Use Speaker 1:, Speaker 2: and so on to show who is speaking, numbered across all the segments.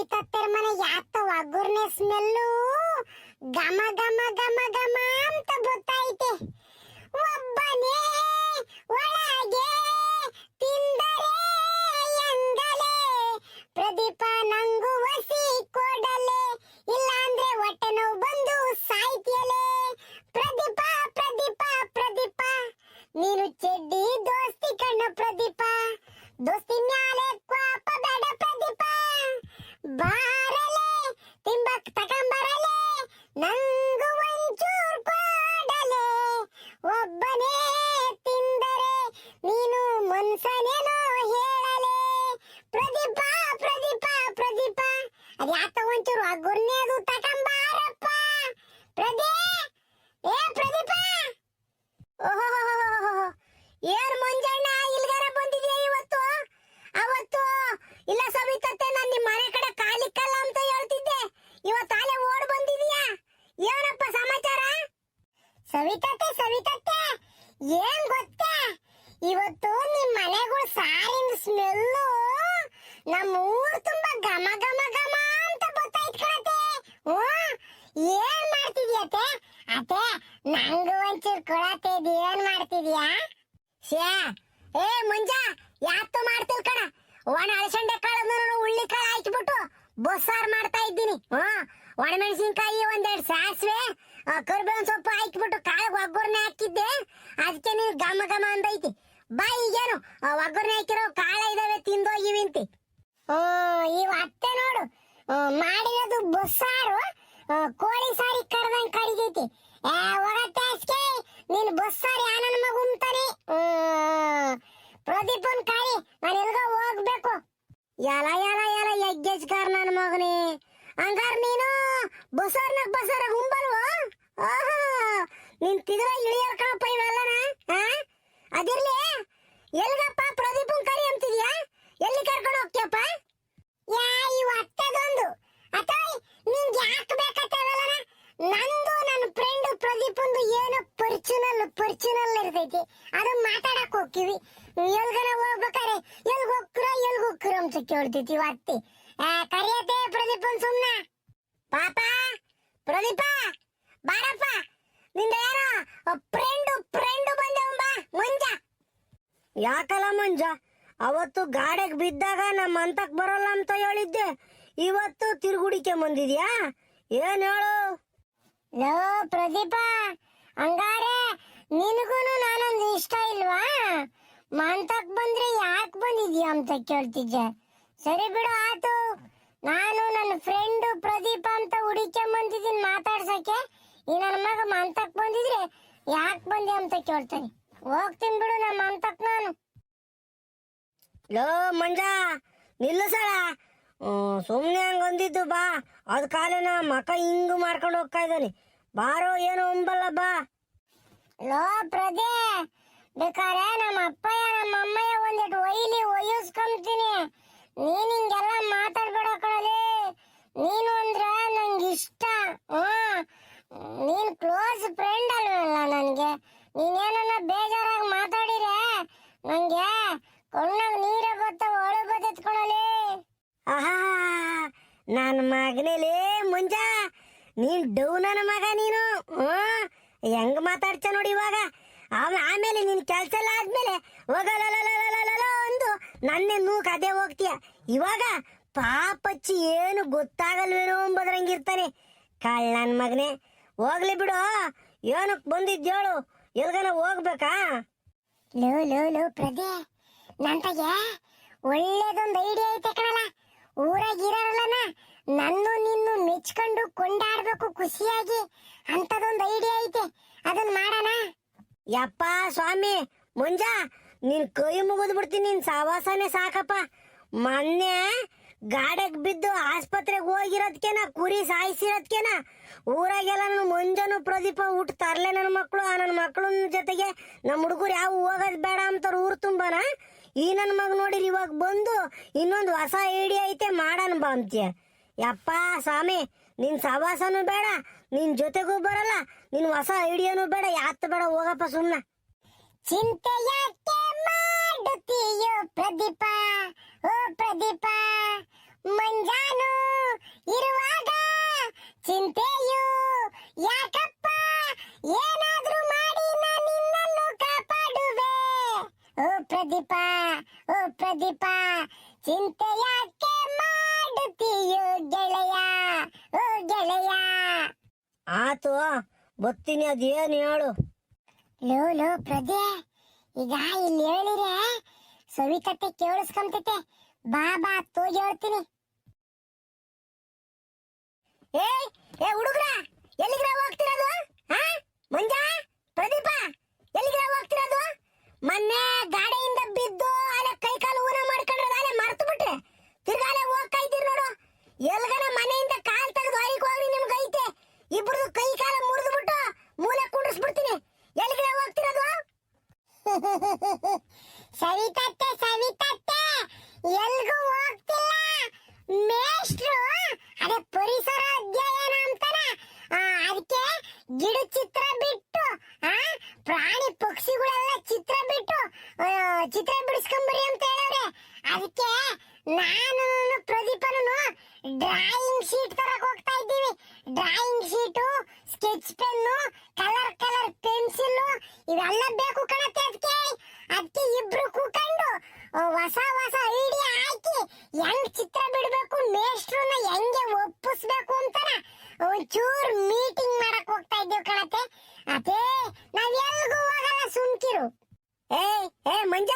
Speaker 1: ಸವಿತತ್ತರ ಮನೆ ಯಾತ ಒಗ್ಗರ್ನೆ ಸ್ಮೆಲ್ಲು ಘಮ ಘಮ ಘಮ ಘಮ ಅಂತ ಗೊತ್ತೈತೆ. ಒಬ್ಬನೇ ಒಳಗೆ ತಿಂದರೆ ಎಂದಲೇ ಪ್ರದೀಪ ನಂಗು ವಸಿ ಕೊಡಲೆ, ಇಲ್ಲಾಂದ್ರೆ ಹೊಟ್ಟೆ ನೋವು ಬಂದು ಸಾಯ್ತಿಯಲೆ. ಪ್ರದೀಪ ಪ್ರದೀಪ ಪ್ರದೀಪ ನೀನು ಚೆಡ್ಡಿ ದೋಸ್ತಿ ಕಣ್ಣು ಪ್ರದೀಪ, ದೋಸ್ತಿ ಮ್ಯಾಲೆ ಕ್ವಾಪ ಬೇಡ ಪ್ರದೀಪ. ಬಾರಲೆ ತಿಂಬಕ್ ತಗೊಂಬರಲೆ ನಂಗು ಒಂಚೂರ್ ಕೊಡಲೆ, ಒಬ್ಬನೇ ತಿಂದರೆ ನೀನು ಮನ್ಸನೇನೋ ಹೇಳಲೆ. ಪ್ರದೀಪ ಪ್ರದೀಪ ಪ್ರದೀಪ ಅದ್ಯಾತ ಒಂಚೂರು ಒಗ್ಗರ್ನೆ ಅದು ತಗೊಂಬಾರಪ್ಪ ಪ್ರದೇ. ಏ ಪ್ರದೀಪ, ಓಹೋ ಏನ್ ಮಂಜಣ್ಣ ಇಲ್ಗಾರ ಬಂದಿದ್ಯಾ ಇವತ್ತು? ಅವತ್ತು ಇಲ್ಲ ಸವಿತತ್ತೆ ನಾನು ನಿಮ್ಮ ಮನೆ ಕಡೆ ಕಾಲಿಕ್ಕಲ್ಲ ಅಂತ ಹೇಳ್ತಿದ್ದೆ, ಇವತ್ತಾಲೆ ಓಡ್ ಬಂದಿದ್ಯಾ, ಏನಪ್ಪ ಸಮಾಚಾರ? ಸವಿತತ್ತೆ ಸವಿತತ್ತೆ ಏನ್ ಗೊತ್ತಾ, ಇವತ್ತು ನಿಮ್ ಮನೆಗಳು ಸಾರಿನ ಸ್ಮೆಲ್ಲು ನಮ್ಮ ಊರ್ ತುಂಬಾ ಘಮ ಘಮ ಘಮ ಅಂತ ಗೊತ್ತಾಯ್ತು ಕಣತೆ. ಏನ್ ಮಾಡ್ತಿದ್ಯತೆ? ಅತ್ತೆ ನಂಗೂ ಒಂಚೂರು ಕೊಡತ್ತೆ, ಏನ್ ಮಾಡ್ತಿದ್ಯಾ? ಏ ಮುಂಜಾ ಯಾತು ಮಾಡ್ತಿಲ್ ಕಣ, ಒಣ ಅಳಸಂಡೆ ಕಾಳನ್ನು ಉಳ್ಳಿ ಕಾಳು ಹಾಕಿಬಿಟ್ಟು ಬಸ್ಸಾರು ಮಾಡ್ತಾ ಇದ್ದೀನಿ. ಒಣಮೆಣಸಿನ್ಕಾಯಿ ಒಂದೆರಡು ಸಾಸಿವೆ ಕರಿಬೇವಿನ ಸೊಪ್ಪು ಹಾಕಿಬಿಟ್ಟು ಕಾಳಿಗೆ ಒಗ್ಗರಣೆ ಹಾಕಿದ್ದೆ, ಅದಕ್ಕೆ ನೀನು ಘಮ ಘಮ ಅಂದೈತಿ. ಬಾ ಈಗೇನು ಒಗ್ಗರಣೆ ಹಾಕಿರೋ ಕಾಳ ಇದಾವೆ ತಿಂದೋಗಿವಿಂತಿ. ಇವ್ ಅತ್ತೆ ನೋಡು ಮಾಡಿರೋದು ಬಸ್ಸಾರು ಕೋಳಿ ಸಾರಿ ಕಡ್ದಂಗ್ ಕಡಿದೈತಿ. ಹೋಗತ್ತೆ ಅಷ್ಟೇ ನೀನು ಬಸ್ಸಾರಿ ಆನನ ಮಗ ಉಂತಾನೆ. ಪ್ರದೀಪನ್ ಕಾಯಿ ನಾನು ಎಲ್ಗೋ ಹೋಗ್ಬೇಕು. ಎಲ ಎಲ ಎಲ ಯಜ್ಞಜ್ಗಾರ ನನ್ನ ಮಗನೇ, ಹಂಗಾರ ನೀನು ಬಸ್ಸಾರ್ನಾಗ ಬಸ್ಸಾರ ಗುಂಬಲ್ವ? ನಿನ್ ತಿದ್ರ ಇಳಿಯರ್ ಕಣಪ್ಪ ಇವೆಲ್ಲನ. ಅದಿರ್ಲಿ ಎಲ್ಗಪ್ಪ ಪ್ರದೀಪನ್ ಕರಿ ಅಂತಿದ್ಯಾ, ಎಲ್ಲಿ ಕರ್ಕೊಂಡು ಹೋಗ್ತೀಯಪ್ಪ? ಇವ ಅತ್ತದೊಂದು ಅತ್ತಾಯ್ ನಿಂಗೆ ಯಾಕೆ ಬೇಕತ್ತವಲ್ಲ, ನಂದು ನನ್ನ ಫ್ರೆಂಡ್ ಪ್ರದೀಪಂದು ಏನೋ ಪರ್ಚನಲ್ ಇರ್ತೈತಿ, ಅದು ಮಾತಾಡಕ್ ಹೋಗ್ತೀವಿ. ಎಲ್ಗನ ಹೋಗ್ಬೇಕಾರೆ ಎಲ್ಗ ಹೋಗ್ತಿರೋ ಅಂತ ಕೇಳ್ತೈತಿ ಅತ್ತಿ. ಕರಿಯತ್ತೆ ಪ್ರದೀಪನ್ ಸುಮ್ನ. ಪಾಪ ಪ್ರದೀಪ ಬಾರಪ್ಪ, ನಿಂದ ಏನೋ ಫ್ರೆಂಡು ಬಂದೆವಂಬ ಮಂಜ. ಯಾಕಲ್ಲ ಮಂಜ, ಅವತ್ತು ಗಾಡಿಗೆ ಬಿದ್ದಾಗ ನಮ್ಮ ಅಂತಕ್ ಬರಲ್ಲ ಅಂತ ಹೇಳಿದ್ದೆ, ಇವತ್ತು ತಿರುಗುಡಿಕೆ ಬಂದಿದ್ಯಾ, ಏನ್ ಹೇಳು? ಲೋ ಪ್ರದೀಪ, ಹಂಗಾರೆ ನಿನಗೂನು ನಾನೊಂದು ಇಷ್ಟ ಇಲ್ವಾ? ಮಂತಕ್ ಬಂದ್ರೆ ಯಾಕೆ ಬಂದಿದ್ಯಾ ಅಂತ ಕೇಳ್ತಿದ್ದೆ. ಸರಿ ಬಿಡು ಆತು, ನಾನು ನನ್ನ ಫ್ರೆಂಡ್ ಪ್ರದೀಪ ಅಂತ ಹುಡುಕೆ ಬಂದಿದ್ದೀನಿ ಮಾತಾಡ್ಸಕ್ಕೆ. ಈ ನನ್ನ ಮಗ ಮಂತಕ್ ಬಂದಿದ್ರೆ ಯಾಕೆ ಬಂದೆ ಅಂತ ಕೇಳ್ತಾನೆ. ಹೋಗ್ತೀನಿ ಬಿಡು ನಮ್ಮ ಮಂತಕ್ ನಾನು. ಲೋ ಮಂಜ ನಿಲ್ಲಿಸಳ, ಸುಮ್ನೆ ಹಂಗ ಅಂದಿದ್ದು ಬಾ, ಅದ್ ಕಾಲಿನ ಮಕ ಹಿಂಗ್ ಮಾಡ್ಕೊಂಡು ಹೋಗ್ತಾ ಇದ್ದಾನೆ. ಬಾರೋ ಏನು ಅಂಬಲ್ಲ ಬಾ. ಲೋ ಪ್ರದೇ, ಬೇಕಾರೆ ನಮ್ಮ ಅಪ್ಪಯ್ಯ ನಮ್ಮ ಅಮ್ಮಯ್ಯ ಒಂದಿಟ್ಟು ಒಯ್ಯಿಸ್ಕೊಂತೀನಿ, ನೀನ್ ಹಿಂಗೆಲ್ಲ ಮಾತಾಡ್ಬೇಡ ಕಣಲಿ. ನೀನು ಅಂದ್ರ ನಂಗೆ ಇಷ್ಟ, ನೀನ್ ಕ್ಲೋಸ್ ಫ್ರೆಂಡ್ ಅಲ್ವಲ್ಲ ನನ್ಗೆ. ನೀನೇನ ಬೇಜಾರಾಗಿ ಮಾತಾಡಿರೆ ನಂಗೆ ಕಣ್ಣಾಗ ನೀರ ಗೊತ್ತ ಒಳು ಬದತ್ಕೊಳಲಿ. ಆಹಾ ನನ್ನ ಮಗನೇಲೇ ಮುಂಜ, ನೀನ್ ಡೌನನ ಮಗ ನೀನು. ಹೆಂಗ್ ಮಾತಾಡ್ತ ನೋಡಿ ಇವಾಗ. ಆಮೇಲೆ ನಿನ್ ಕೆಲ್ಸ ಎಲ್ಲ ಆದ್ಮೇಲೆ ಹೋಗಲ್ಲ ಅಂದು ನನ್ನೇ ನೂಕ್ ಅದೇ ಹೋಗ್ತೀಯ. ಇವಾಗ ಪಾಪಚ್ಚಿ ಏನು ಗೊತ್ತಾಗಲ್ವೇನೋ ಅಂಬದ್ರಂಗಿರ್ತಾನೆ ಕಳ್ಳನ್ ಮಗನೇ. ಹೋಗ್ಲಿ ಬಿಡು, ಏನಕ್ ಬಂದಿದ್ದೇಳು, ಎಲ್ಗನ ಹೋಗ್ಬೇಕಾ? ಲೋ ಪ್ರದೇ, ನಂತಗೆ ಒಳ್ಳೇದೊಂದು ಐಡಿಯಾ ಐತೆ ಕಣಲ್ಲ. ಊರಾಗಿರಲ್ಲ ನನ್ನು ನಿನ್ನು ಮೆಚ್ಕೊಂಡು ಕೊಂಡಾಡ್ಬೇಕು ಖುಷಿಯಾಗಿ, ಅಂತದೊಂದು ಐಡಿಯಾ ಐತೆ, ಅದನ್ನ ಮಾಡೋಣ. ಯಪ್ಪ ಸ್ವಾಮಿ ಮುಂಜ, ನೀನ್ ಕೈ ಮುಗಿದ್ ಬಿಡ್ತೀನಿ, ನಿನ್ ಸವಾಸನೆ ಸಾಕಪ್ಪ. ಮೊನ್ನೆ ಗಾಡಿಗೆ ಬಿದ್ದು ಆಸ್ಪತ್ರೆಗೆ ಹೋಗಿರೋದ್ಕೆನ, ಕುರಿ ಸಾಯಿಸಿರೋದ್ಕೆನ ಊರಾಗೆಲ್ಲ ಮುಂಜಾನು ಪ್ರದೀಪ ಊಟ ತರ್ಲೆ ನನ್ನ ಮಕ್ಕಳು. ಆ ನನ್ನ ಮಕ್ಕಳ ಜೊತೆಗೆ ನಮ್ಮ ಹುಡುಗರು ಯಾವ ಹೋಗೋದ್ ಬೇಡ ಅಂತಾರ ಊರು ತುಂಬಾನ. ಈ ನನ್ನ ಮಗ ನೋಡಿರಿ ಇವಾಗ ಬಂದು ಇನ್ನೊಂದು ಹೊಸ ಐಡಿಯಾ ಐತೆ ಮಾಡೋಣ ಬಾ ಅಂತೀಯ. ಯಪ್ಪ ಸ್ವಾಮಿ, ನಿನ್ ಸವಾಸನೂ ಬೇಡ, ನಿನ್ ಜೊತೆಗೂ ಬರಲ್ಲ, ನಿನ್ ಹೊಸ ಐಡಿಯಾನು ಬೇಡ, ಯಾತ್ ಬೇಡ, ಹೋಗಪ್ಪ ಸುಮ್ನ. ಚಿಂತೆ ಯಾಕೆ ಮಾಡುತ್ತೀಯೋ ಪ್ರದೀಪ, ಓ ಪ್ರದೀಪ, ಮಂಜಾನು ಚಿಂತೆಯು ಯಾಕಪ್ಪ, ಏನಾದ್ರೂ ಮಾಡಿ ನಾನು ನಿನ್ನನ್ನು ಕಾಪಾಡುವೆ. ಓ ಪ್ರದೀಪ, ಓ ಪ್ರದೀಪ, ಚಿಂತೆ ಯಾಕೆ ಮಾಡುತ್ತೀಯೋ ಗೆಳೆಯ, ಓ ಗೆಳೆಯ.
Speaker 2: ಆತು, ಗೊತ್ತೀನಿ, ಅದೇನು ಹೇಳು.
Speaker 1: ಲೋ ಪ್ರದೇ, ಈಗ ಇಲ್ಲಿ ಹೇಳಿರೆ ಸವಿಕತೆ ಕೇಳಿಸ್ಕೊಂತೈತೆ. ಬಾ ತೋಗಿ ಹೇಳ್ತೀನಿ. ಏ ಹುಡುಗ್ರ, ಎಲ್ಲಿಗ್ರ ಹೋಗ್ತಿರೋದು? ಮಂಜ, ಪ್ರದೀಪ, ಎಲ್ಲಿಗ್ರ ಹೋಗ್ತಿರೋದು? ಮೊನ್ನೆ ಗಾಡಿಯಿಂದ ಬಿದ್ದು ಅಲ್ಲೇ ಕೈ ಕಾಲು ಊನ ಮಾಡ್ಕೊಂಡ್ರೆ ಅಲ್ಲೇ ಮರ್ತು ಬಿಟ್ರೆ ತಿರ್ಗಾಲೆ ಹೋಗ್ತಾ ಇದ್ದೀರಿ ನೋಡು. ಎಲ್ಗನ ಮನೆಯಿಂದ ಕಾಲ್ ತೆಗೆದು ಹೊರಗೆ ಹೋಗ್ರಿ, ನಿಮ್ಗೆ ಐತೆ. ಇಬ್ರದು ಕೈ ಕಾಲ ಮುರಿದು ಬಿಟ್ಟು ಮೂಲೆ ಕುಂಡ್ರಿಸ್ಬಿಡ್ತೀನಿ. ಎಲ್ಲಿಗ್ರ ಹೋಗ್ತಿರೋದು? ಸವಿತತ್ತೆ, ಎಲ್ಗೂ ಹೋಗ್ತಿಲ್ಲ. ಮೇಷ್ಟ್ರು ಅದೇ ಪರಿಸರ ಅಧ್ಯಯನ ಅಂತಾನ, ಅದಕ್ಕೆ ಗಿಡ ಚಿತ್ರ ಬಿಟ್ಟು ಪ್ರಾಣಿ ಪಕ್ಷಿಗಳೆಲ್ಲ ಚಿತ್ರ ಬಿಟ್ಟು ಚಿತ್ರ ಬಿಡಿಸ್ಕೊಂಬರಿ ಅಂತ ಹೇಳವ್ರೆ. ಅದಕ್ಕೆ ನಾನು ಪ್ರದೀಪನು ಡ್ರಾಯಿಂಗ್ ಶೀಟ್ ತರಕ್ ಹೋಗ್ತಾ ಇದ್ದೀವಿ. Drawing sheet, sketch pen, colour pencil ಇವೆಲ್ಲ ಬೇಕು ಕಣತ್ತೆ. ಅದಕ್ಕೆ ಇಬ್ರು ಕೂಕೊಂಡು ಹೊಸ ಐಡಿಯಾ ಹಾಕಿ ಹೆಂಗ್ ಚಿತ್ರ ಬಿಡ್ಬೇಕು, ಮೇಷ್ಟ್ರನ್ನ ಹೆಂಗೆ ಒಪ್ಪಿಸ್ಬೇಕು ಅಂತಾನ ಒಂಚೂರ್ ಮೀಟಿಂಗ್ ಮಾಡಕ್ ಹೋಗ್ತಾ ಇದ್ದೀವಿ ಕಣತ್ತೆ. ಅದೇ ನಾವ್ ಎಲ್ಗೂ ಹೋಗಲ್ಲ, ಸುಮ್ಕಿರು. ಏ ಮಂಜ,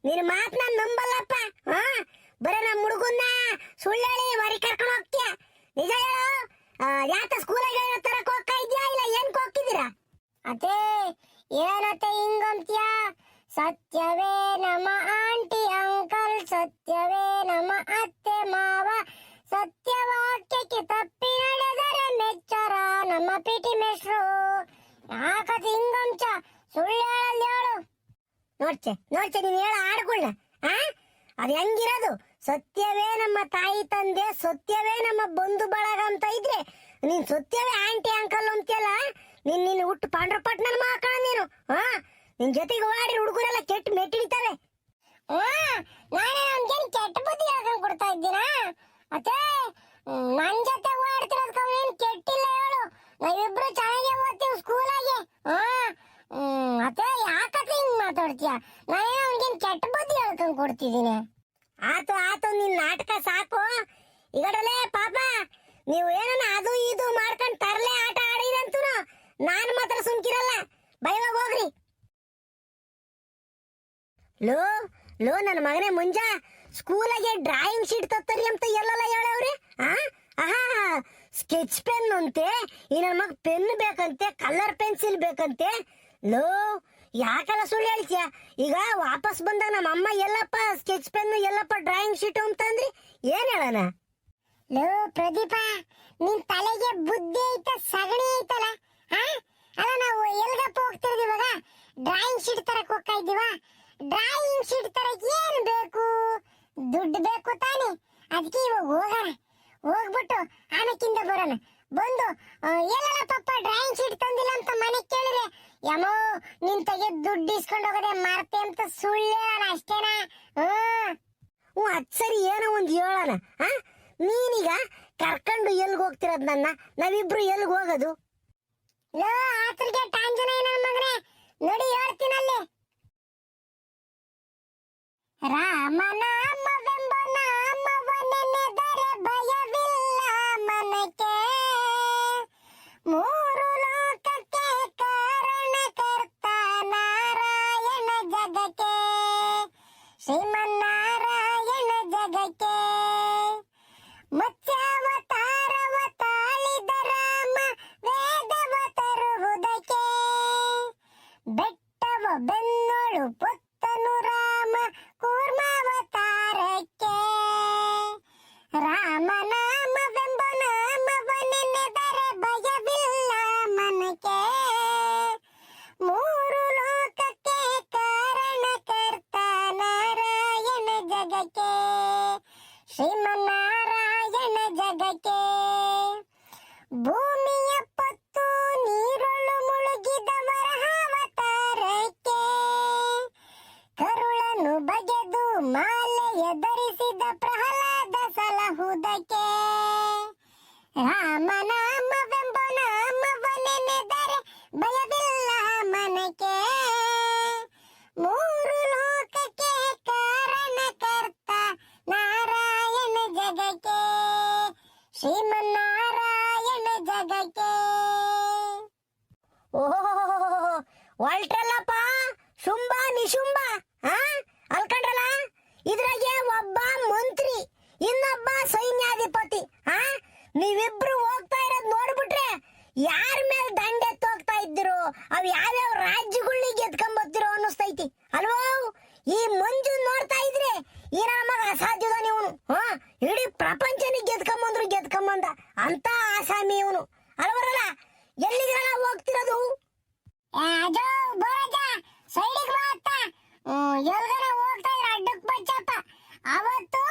Speaker 1: ನಿನ್ ಮಾತ್ ನಾನ್ ನಂಬಲ್ಲಪ್ಪ. ಬರೀ ನಮ್ಮ ಹುಡುಗನ್ನ ಸುಳ್ಳೇಳಿ ಹೊರಗೆ ಕರ್ಕೊಂಡು ಹೋಗ್ತೀಯ. ನಿಜ ಹೇಳು, ಯಾತ ಸ್ಕೂಲಾಗ ತರಕ್ ಹೋಗ್ತಾ ಇದ್ಯಾ ಇಲ್ಲ ಏನ್ ಹೋಗ್ತಿದ್ದೀರಾ? ಅದೇ ಏನತ್ತೆ ಹಿಂಗಂತ್ಯ? ಸತ್ಯವೇ ನಮ್ಮ ಆಂಟಿ ಅಂಕಲ್, ಸತ್ಯವೇ ನಮ್ಮ ಅತ್ತೆ ಮಾವ, ಸತ್ಯವಾಕ್ಯಕ್ಕೆ ತಪ್ಪಿ ನಡೆದರೆ ಮೆಚ್ಚರ ನಮ್ಮ ಪಿಟಿ ಮೇಷ್ಟ್ರು. ಯಾಕತ್ ಹಿಂಗಂಚ? ಸುಳ್ಳು ಹೇಳಲ್ಲಿ ಹೇಳು. ನೋಡ್ಚೆ ನೀನ್ ಹೇಳ ಆಡ್ಕೊಳ್ಳ. ಅದ್ ಹೆಂಗಿರೋದು? ಸತ್ಯವೇ ನಮ್ಮ ತಾಯಿ ತಂದೆ, ಸತ್ಯವೇ ನಮ್ಮ ಬಂಧು ಬಳಗ ಅಂತ ಇದ್ರೆ ನೀನ್ ಸತ್ಯವೇ ಆಂಟಿ ಅಂಕಲ್ ಅಂತೆಲ್ಲ. ನಿನ್ನ ಹುಟ್ಟು ಪಾಂಡ್ರಪಟ್ನ ಮಾಕಣ ನೀನು. ನಿನ್ ಜೊತೆಗೆ ಓಡಿ ಹುಡುಗರೆಲ್ಲ ಕೆಟ್ಟ ಮೆಟ್ಟಿಡ್ತಾರೆ. ನಾನೇ ನನ್ಗೇನ್ ಕೆಟ್ಟ ಬುದ್ಧಿ ಹೇಳ್ಕೊಂಡ್ ಕೊಡ್ತಾ ಇದ್ದೀನ? ಅತ್ತೆ, ನನ್ ಜೊತೆ ಓಡ್ತಿರೋದ್ಕ ಏನ್ ಕೆಟ್ಟಿಲ್ಲ ಹೇಳು. ನಾವಿಬ್ರು ಚೆನ್ನಾಗೆ ಓದ್ತೀವಿ ಸ್ಕೂಲಾಗೆ. ಅತ್ತೆ, ಯಾಕತ್ತೆ ಹಿಂಗ್ ಮಾತಾಡ್ತೀಯ? ನಾನೇ ನನ್ಗೇನ್ ಕೆಟ್ಟ ಬುದ್ಧಿ ಹೇಳ್ಕೊಂಡ್ ಕೊಡ್ತಿದ್ದೀನಿ. ಆತು, ನಿನ್ ನಾಟಕ ಸಾಕು. ಈಗಡಲೇ ಪಾಪ ನೀವು ಏನನ್ನ ಅದು ಇದು ಮಾಡ್ಕೊಂಡ್ ತರಲೆ ಆಟ ಆಡಿರಂತೂ ನಾನು ಮಾತ್ರ ಸುಮ್ಕಿರಲ್ಲ. ಬೈವಾಗ ಹೋಗ್ರಿ. ಲೋ ನನ್ನ ಮಗನೇ ಮುಂಜಾ, ಸ್ಕೂಲಾಗೆ ಡ್ರಾಯಿಂಗ್ ಶೀಟ್ ತತ್ತರಿ ಅಂತ ಎಲ್ಲೆಲ್ಲ ಹೇಳವ್ರಿ. ಸ್ಕೆಚ್ ಪೆನ್ ಅಂತೆ, ಈ ನನ್ನ ಮಗ ಪೆನ್ ಬೇಕಂತೆ, ಕಲರ್ ಪೆನ್ಸಿಲ್ ಬೇಕಂತೆ. ಲೋ, ಯಾಕೆಲ್ಲ ಸುಳ್ಳು ಹೇಳ್ತೀಯ? ಈಗ ವಾಪಸ್ ಬಂದಾಗ ನಮ್ಮ ಅಮ್ಮ ಎಲ್ಲಪ್ಪ ಸ್ಕೆಚ್ ಪೆನ್, ಎಲ್ಲಪ್ಪ ಡ್ರಾಯಿಂಗ್ ಶೀಟ್ ಅಂತಂದ್ರಿ, ಏನ್ ಹೇಳೋಣ? ಲೋ ಪ್ರದೀಪ, ನಿನ್ ತಲೆಗೆ ಬುದ್ಧಿ ಐತ, ಸಗಣಿ ಐತಲ್ಲ. ಅಲ್ಲ, ನಾವು ಎಲ್ಗಪ್ಪ ಹೋಗ್ತಿರೋದು ಇವಾಗ? ಡ್ರಾಯಿಂಗ್ ಶೀಟ್ ತರಕ್ ಹೋಗ್ತಾ ಇದ್ದೀವ. ಡ್ರಾಯಿಂಗ್ ಶೀಟ್ ತರಕ್ ಏನ್ ಬೇಕು? ದುಡ್ಡು ಬೇಕು ತಾನೆ. ಅದಕ್ಕೆ ಇವಾಗ ಹೋಗೋಣ. ಹೋಗ್ಬಿಟ್ಟು ಆಮೇಕಿಂದ ಬರೋಣ. ಬಂದು ಎಲ್ಲಲ್ಲ ಪಪ್ಪ ಡ್ರಾಯಿಂಗ್ ಶೀಟ್ ತಂದಿಲ್ಲ ಅಂತ ಮನೆ ಕೇಳಿದ್ರೆ, ಯಮೋ ನಿನ್ ತೆಗೆದ್ ದುಡ್ಡು ಇಸ್ಕೊಂಡು ಹೋಗೋದೆ ಮರ್ತೆ ಅಂತ ಸುಳ್ಳು ಹೇಳೋಣ ಅಷ್ಟೇನಾ? ಅದ್ ಸರಿ, ಏನೋ ಒಂದ್ ಹೇಳೋಣ. ನೀನೀಗ ಕರ್ಕೊಂಡು ಎಲ್ಗ್ ಹೋಗ್ತಿರೋದ್ ನನ್ನ? ನಾವಿಬ್ರು ಎಲ್ಗ್ ಹೋಗೋದು? ಲೋ ಆತರಿಗೆ ಟಾಂಜನ ನನ್ನ ಮಗನೇ, ನೋಡಿ ಹೇಳ್ತೀನಲ್ಲಿ. ರಾಮನಾಮವೆಂಬ ನಾಮವನ್ನೆನೆದರೆ ಭಯವಿಲ್ಲ ಮನಕ್ಕೆ, ಮೂರು ಲೋಕಕ್ಕೆ ಕಾರಣಕರ್ತ ನಾರಾಯಣ ಜಗಕ್ಕೆ, ಶ್ರೀಮನ್ನಾರಾಯಣ ಜಗಕ್ಕೆ. ಮತ್ಸ್ಯಾವತಾರವ ತಾಳಿದ ರಾಮ ವೇದವ ತರುವುದಕ್ಕೆ, ಬೆಟ್ಟವ ಬೆನ್ನೋಳು ಪುತ್ತನು ರಾಮ ಕೂರ್ಮಾವತಾರಕ್ಕೆ. ರಾಮನಾಮವೆಂಬ ನಾಮವನ್ನೆನೆದರೆ ಭಯವಿಲ್ಲ ಮನಕ್ಕೆ, ಮೂರು ಲೋಕಕ್ಕೆ ಕಾರಣಕರ್ತ ನಾರಾಯಣ ಜಗಕ್ಕೆ, ಶ್ರೀಮನ್ನಾರಾಯಣ ಜಗಕ್ಕೆ. ಭೂಮಿಯ ಪತ್ತು ನೀರೊಳು ಮುಳುಗಿದ ವರಹಾವತಾರಕ್ಕೆ, ಕರುಳನ್ನು ಬಗೆದು ಮಾಲೆಯ ಧರಿಸಿದ ಪ್ರಹ್ಲಾದ ಸಲಹುದಕ್ಕೆ. ರಾಮನಾಮ ಭಯವಿಲ್ಲ ಮನಕ್ಕೆ ಮೂರು ಲೋಕಕ್ಕೆ ಕಾರಣಕರ್ತ ನಾರಾಯಣ ಜಗಕ್ಕೆ ಶ್ರೀಮನ್ನಾರಾಯಣ ಜಗಕ್ಕೆ.
Speaker 2: ಓಹೋ ಹೊಲ್ಟ್ರಲ್ಲಪ್ಪ ಶುಂಭ ನಿಶುಂಭ ಅಲ್ಕಂಡ್ರಲ್ಲ. ಇದ್ರಾಗೆ ಒಬ್ಬ ಮಂತ್ರಿ ಇನ್ನೊಬ್ಬ ಸೈನ್ಯಾಧಿಪತಿ. ನೀವಿಬ್ರು ಹೋಗ್ತಾ ಇರೋದ್ ನೋಡ್ಬಿಟ್ರೆ ಯಾರ ಮೇಲೆ ದಂಡೆತ್ತು ಹೋಗ್ತಾ ಇದ್ದೀರೋ ಅವ್ ಯಾವ್ಯಾವ ರಾಜ್ಯಗಳನ್ನ ಗೆದ್ಕೊಂಬತ್ತಿರೋ ಅನ್ನಿಸ್ತೈತಿ ಅಲ್ವೋ. ಈ ಮಂಜು ನೋಡ್ತಾ ಇದ್ರೆ ಈ ನನ್ನ ಮಗ ಅಸಾಧ್ಯದ ಇವನು. ಇಡೀ ಪ್ರಪಂಚನಿಗೆ ಗೆದ್ಕೊಂಬಂದ ಅಂತ ಆಸಾಮಿ ಇವನು ಅಲ್ವರಲ್ಲ. ಎಲ್ಲಿಗೆಲ್ಲ ಹೋಗ್ತಿರೋದು?
Speaker 1: ಅದು ಬೋರಜ ಸೈಡಿಗೆ ಬಾತ್ತ. ಎಲ್ಗನ ಹೋಗ್ತಾ ಇದ್ರೆ ಅಡ್ಡಕ್ ಬಚ್ಚಪ್ಪ. ಅವತ್ತು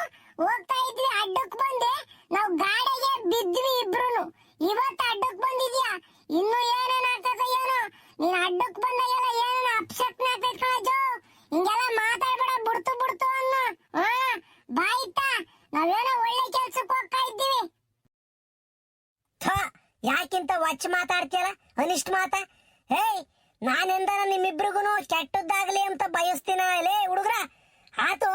Speaker 1: ಹೋಗ್ತಾ ಇದ್ವಿ ಅಡ್ಡಕ್ ಬಂದೆ, ನಾವು ಗಾಡಿಗೆ ಬಿದ್ವಿ ಇಬ್ರುನು. ಇವತ್ತು ಅಡ್ಡಕ್ ಬಂದಿದ್ಯಾ, ಇನ್ನು ಏನೇನ್ ಆಗ್ತದ ಏನೋ. ನೀನ್ ಅಡ್ಡಕ್ ಬಂದಾಗೆಲ್ಲ ಏನೇನ ಅಪ್ಸೆಟ್ ಆಗ್ತೈತ್ ಕಣಜು. ಹಿಂಗೆಲ್ಲ ಮಾತಾಡ್ಬೇಡ ಬಿಡ್ತು ಅನ್ನೋ. ಬಾಯ್ತ ನಾವೇನೋ ಒಳ್ಳೆ ಕೆಲ್ಸಕ್ಕೆ ಹೋಗ್ತಾ ಇದ್ದೀವಿ.
Speaker 2: ಯಾಕಿಂತ ವಚ್ ಮಾತಾಡ್ತೀಯಲ್ಲ ಅನಿಷ್ಟ ಮಾತ. ಹೇಯ್ ನಾನೆಂದ ನಿಮ್ಮಿಬ್ರಿಗೂ ಕೆಟ್ಟದ್ದಾಗ್ಲಿ ಅಂತ ಬಯಸ್ತೀನ. ಲೇ ಹುಡುಗ್ರ ಆತು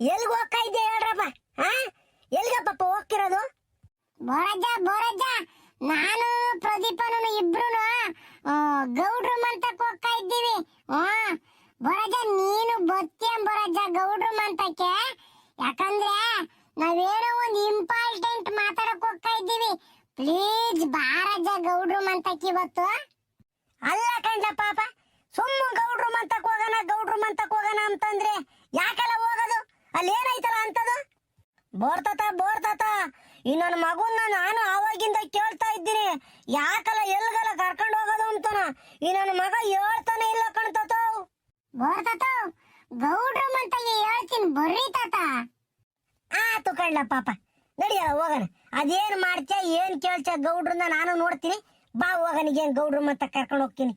Speaker 2: ಎಲ್ಗ ಹೋಗ್ತಾ ಇದ್ದೆ ಹೇಳ್ರಪ್ಪ. ಎಲ್ಗಪ್ಪ ಹೋಗ್ತಿರೋದು?
Speaker 1: ಬೋರಜ್ಜ ನಾನು ಪ್ರದೀಪನು ಇಬ್ರುನು ಗೌಡ್ರು ಮಂತಕ್ಕೆ ಹೋಗ್ತಾ ಇದ್ದೀವಿ. ಬೋರಜ್ಜ ನೀನು ಬತ್ತೀಯ ಬೋರಜ್ಜ ಗೌಡ್ರು ಮಂತಕ್ಕೆ. ಯಾಕಂದ್ರೆ ನಾವೇನೋ ಒಂದು ಇಂಪಾರ್ಟೆಂಟ್ ಮಾತಾಡಕ್ ಹೋಗ್ತಾ ಇದ್ದೀವಿ. ಪ್ಲೀಸ್ ಬಾರಜ್ಜ ಗೌಡ್ರು ಮಂತಕ್ಕೆ ಇವತ್ತು.
Speaker 2: ಅಲ್ಲ ಕಂಡ್ಲ ಪಾಪ, ಸುಮ್ಮ ಗೌಡ್ರು ಮಂತಕ್ ಹೋಗೋಣ ಅಂತಂದ್ರೆ ಯಾಕೆಲ್ಲ ಹೋಗೋದು? ಅಲ್ಲಿ ಏನೈತಲ್ಲ ಅಂತದು? ಬೋರ್ತಾತ ಈ ನನ್ನ ಮಗುನ್ನ ನಾನು ಆವಾಗಿಂದ ಕೇಳ್ತಾ ಇದ್ದೀನಿ, ಯಾಕಲ್ಲ ಎಲ್ಗಲ್ಲ ಕರ್ಕೊಂಡು ಹೋಗೋದು ಅಂತಾನ. ಈ ನನ್ನ ಮಗ ಹೇಳ್ತಾನೆ ಇಲ್ಲ ಕಣ್ತಾತ.
Speaker 1: ಬೋರ್ತಾತ ಗೌಡ್ರು ಮಂತಗೆ ಹೇಳ್ತೀನಿ ಬರ್ರಿ ತಾತ.
Speaker 2: ಆತು ಕಣ್ಲ ಪಾಪ, ನಡಿಯಲ್ಲ ಹೋಗೋಣ. ಅದೇನ್ ಮಾಡ್ತೀಯ ಏನ್ ಕೇಳ್ತೀಯ ಗೌಡ್ರನ್ನ ನಾನು ನೋಡ್ತೀನಿ. ಬಾ ಹೋಗನಿಗೇನ್ ಗೌಡ್ರು ಮಂತ ಕರ್ಕೊಂಡು ಹೋಗ್ತೀನಿ.